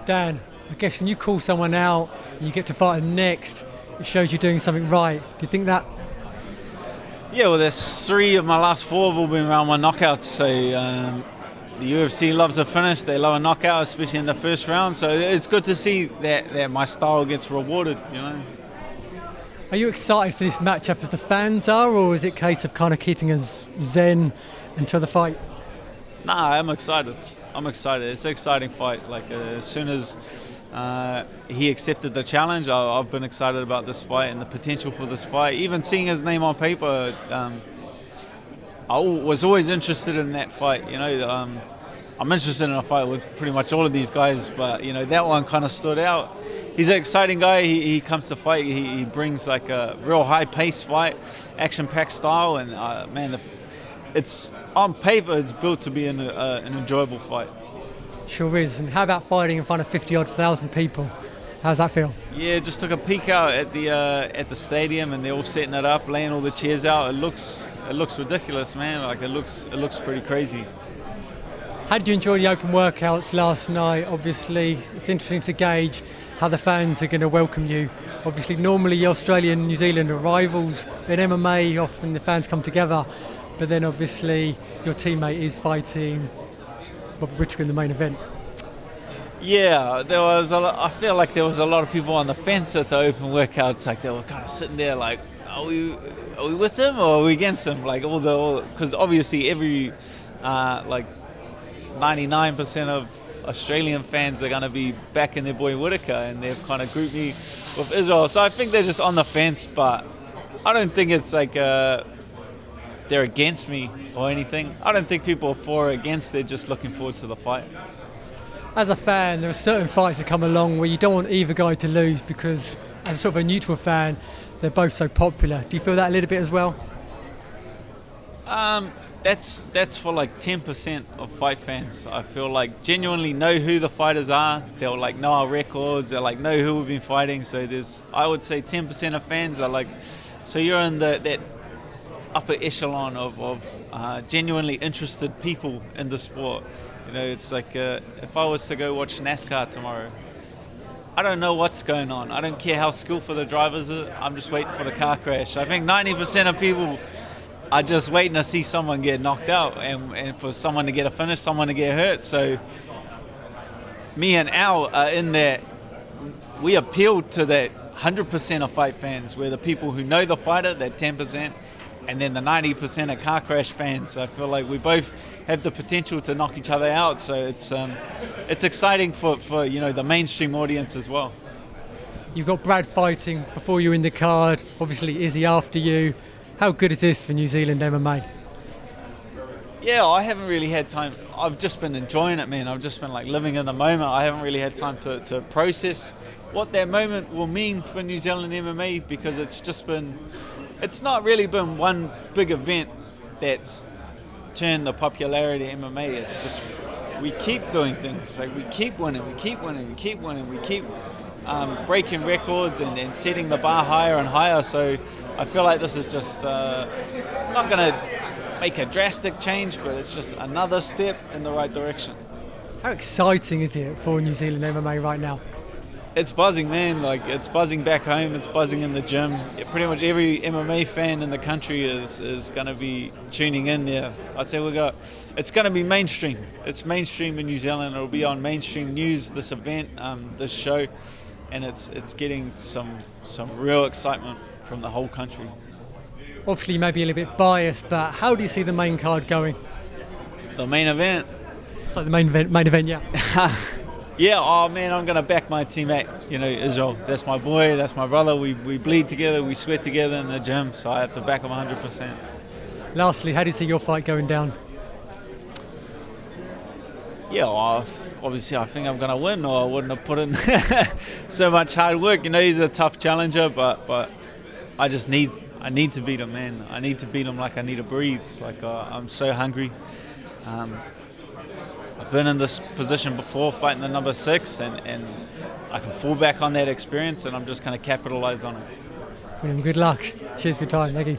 Dan, I guess when you call someone out and you get to fight them next, it shows you're doing something right. Do you think that? Yeah, well, there's 3 of my last 4 have all been round one knockouts. So the UFC loves a finish. They love a knockout, especially in the first round. So it's good to see that my style gets rewarded, you know. Are you excited for this matchup as the fans are, or is it a case of kind of keeping us zen until the fight? Nah, I'm excited. It's an exciting fight. Like as soon as he accepted the challenge, I've been excited about this fight and the potential for this fight. Even seeing his name on paper, I was always interested in that fight. You know, I'm interested in a fight with pretty much all of these guys, but you know that one kind of stood out. He's an exciting guy. He comes to fight. He brings like a real high-paced fight, action-packed style, and man, it's on paper. It's built to be an enjoyable fight. Sure is. And how about fighting in front of 50-odd thousand people? How's that feel? Yeah, just took a peek out at the stadium, and they're all setting it up, laying all the chairs out. It looks ridiculous, man. Like it looks pretty crazy. How did you enjoy the open workouts last night? Obviously, it's interesting to gauge how the fans are going to welcome you. Obviously, normally Australia and New Zealand are rivals. In MMA, often the fans come together. But then obviously your teammate is fighting Bob Whittaker in the main event. Yeah, I feel like there was a lot of people on the fence at the open workouts. Like they were kind of sitting there like, are we with him or are we against him? Like because obviously every like 99% of Australian fans are going to be backing their boy Whittaker, and they've kind of grouped me with Israel. So I think they're just on the fence, but I don't think it's like they're against me or anything. I don't think people are for or against. They're just looking forward to the fight. As a fan, there are certain fights that come along where you don't want either guy to lose because, as sort of a neutral fan, they're both so popular. Do you feel that a little bit as well? That's for like 10% of fight fans. I feel like genuinely know who the fighters are. They'll like know our records. They'll like know who we've been fighting. So I would say 10% of fans are like, so you're in that upper echelon of genuinely interested people in the sport. You know, it's like if I was to go watch NASCAR tomorrow, I don't know what's going on. I don't care how skillful the drivers are. I'm just waiting for the car crash. I think 90% of people are just waiting to see someone get knocked out and for someone to get a finish, someone to get hurt. So me and Al are in that. We appeal to that 100% of fight fans. We're the people who know the fighter, that 10%, and then the 90% are car crash fans. I feel like we both have the potential to knock each other out. So it's exciting for you know the mainstream audience as well. You've got Brad fighting before you in the card. Obviously, Izzy after you. How good is this for New Zealand MMA? Yeah, I haven't really had time. I've just been enjoying it, man. I've just been like living in the moment. I haven't really had time to process what that moment will mean for New Zealand MMA because it's not really been one big event that's turned the popularity of MMA. It's just we keep doing things. Like we keep winning, we keep breaking records and setting the bar higher and higher. So I feel like this is just not going to make a drastic change, but it's just another step in the right direction. How exciting is it for New Zealand MMA right now? It's buzzing, man. Like it's buzzing back home. It's buzzing in the gym. Pretty much every MMA fan in the country is going to be tuning in there. I'd say it's going to be mainstream. It's mainstream in New Zealand. It'll be on mainstream news. This event, this show, and it's getting some real excitement from the whole country. Obviously, you may be a little bit biased, but how do you see the main card going? The main event. It's like the main event, yeah. Yeah, oh man, I'm going to back my teammate, you know, Israel. That's my boy, that's my brother. We bleed together, we sweat together in the gym, so I have to back him 100%. Lastly, how do you see your fight going down? Yeah, well, obviously I think I'm going to win, or I wouldn't have put in so much hard work. You know, he's a tough challenger, but I need to beat him, man. I need to beat him like I need to breathe. Like I'm so hungry. I've been in this position before, fighting the number 6, and I can fall back on that experience, and I'm just going to capitalize on it. William, good luck. Cheers for your time. Thank you.